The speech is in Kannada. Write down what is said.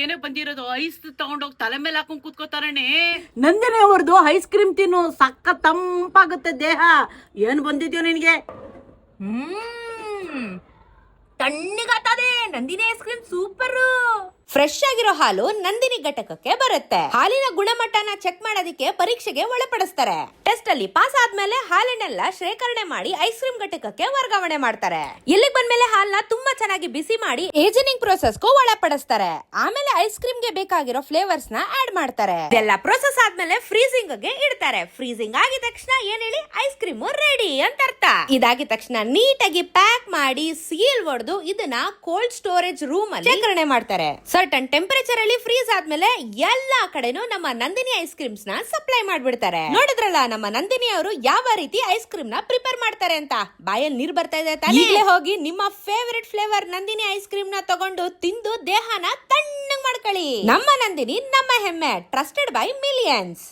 ಏನೇ ಬಂದಿರೋದು ಐಸ್ ತಗೊಂಡೋಗಿ ತಲೆ ಮೇಲೆ ಹಾಕೊಂಡ್ ಕೂತ್ಕೋತಾರಣ್ಣೆ. ನಂದಿನಿ ಅವ್ರದ್ದು ಐಸ್ ಕ್ರೀಮ್ ತಿನ್ನು, ಸಕ್ಕ ತಂಪಾಗುತ್ತೆ ದೇಹ. ಏನ್ ಬಂದಿದ್ಯೋ ನಿನ್ಗೆ? ತಣ್ಣಗಾಗ್ತದೆ. Nandini ice cream super. Fresh ಆಗಿರೋ ಹಾಲು ನಂದಿನಿ ಘಟಕಕ್ಕೆ ಬರುತ್ತೆ. ಹಾಲಿನ ಗುಣಮಟ್ಟನ ಚೆಕ್ ಮಾಡೋದಕ್ಕೆ ಪರೀಕ್ಷೆಗೆ ಒಳಪಡಿಸ್ತಾರೆ. ಟೆಸ್ಟ್ ಅಲ್ಲಿ ಪಾಸ್ ಆದ್ಮೇಲೆ ಹಾಲನ್ನೆಲ್ಲ ಶೇಖರಣೆ ಮಾಡಿ ಐಸ್ ಕ್ರೀಮ್ ಘಟಕಕ್ಕೆ ವರ್ಗಾವಣೆ ಮಾಡ್ತಾರೆ. ಇಲ್ಲಿಗೆ ಬಂದ್ಮೇಲೆ ಹಾಲ್ನ ತುಂಬಾ ಚೆನ್ನಾಗಿ ಬಿಸಿ ಮಾಡಿ ಏಜನಿಂಗ್ ಪ್ರೋಸೆಸ್ಗೂ ಒಳಪಡಿಸ್ತಾರೆ. ಆಮೇಲೆ ಐಸ್ ಕ್ರೀಮ್ ಗೆ ಬೇಕಾಗಿರೋ ಫ್ಲೇವರ್ಸ್ ನ ಆಡ್ ಮಾಡ್ತಾರೆ. ಇದೆಲ್ಲ ಪ್ರೋಸೆಸ್ ಆದ್ಮೇಲೆ ಫ್ರೀಸಿಂಗ್ ಗೆ ಇಡ್ತಾರೆ. ಫ್ರೀಸಿಂಗ್ ಆಗಿದ ತಕ್ಷಣ ಏನ್ ಹೇಳಿ, ಐಸ್ ಕ್ರೀಮ್ ರೆಡಿ ಅಂತ ಅರ್ಥ. ಇದಾಗಿದ ತಕ್ಷಣ ನೀಟಾಗಿ ಪ್ಯಾಕ್ ಮಾಡಿ ಸೀಲ್ ಹೊಡೆದು ಇದನ್ನ ಕೋಲ್ಡ್ ಸ್ಟೋರೇಜ್ ರೂಮ್ ಅಲ್ಲಿ ಶೇಖರಣೆ ಮಾಡ್ತಾರೆ. ಸರ್ಟನ್ ಟೆಂಪರೇಚರ್ ಅಲ್ಲಿ ಫ್ರೀಸ್ ಆದ್ಮೇಲೆ ಎಲ್ಲಾ ಕಡೆನೂ ನಮ್ಮ ನಂದಿನಿ ಐಸ್ ಕ್ರೀಮ್ಸ್ ನ ಸಪ್ಲೈ ಮಾಡ್ಬಿಡ್ತಾರೆ. ನೋಡಿದ್ರಲ್ಲ ನಮ್ಮ ನಂದಿನಿ ಅವರು ಯಾವ ರೀತಿ ಐಸ್ ಕ್ರೀಮ್ ನ ಪ್ರಿಪೇರ್ ಮಾಡ್ತಾರೆ ಅಂತ. ಬಾಯಲ್ಲಿ ನೀರ್ ಬರ್ತಾ ಇದೆ ತಾನೇ? ಈಗಲೇ ಹೋಗಿ ನಿಮ್ಮ favourite flavour Nandini ice cream ನ ತಗೊಂಡು ತಿಂದು ದೇಹನ ತಣ್ಣಗ್ ಮಾಡ್ಕೊಳ್ಳಿ. ನಮ್ಮ ನಂದಿನಿ ನಮ್ಮ ಹೆಮ್ಮೆ, ಟ್ರಸ್ಟೆಡ್ ಬೈ ಮಿಲಿಯನ್ಸ್.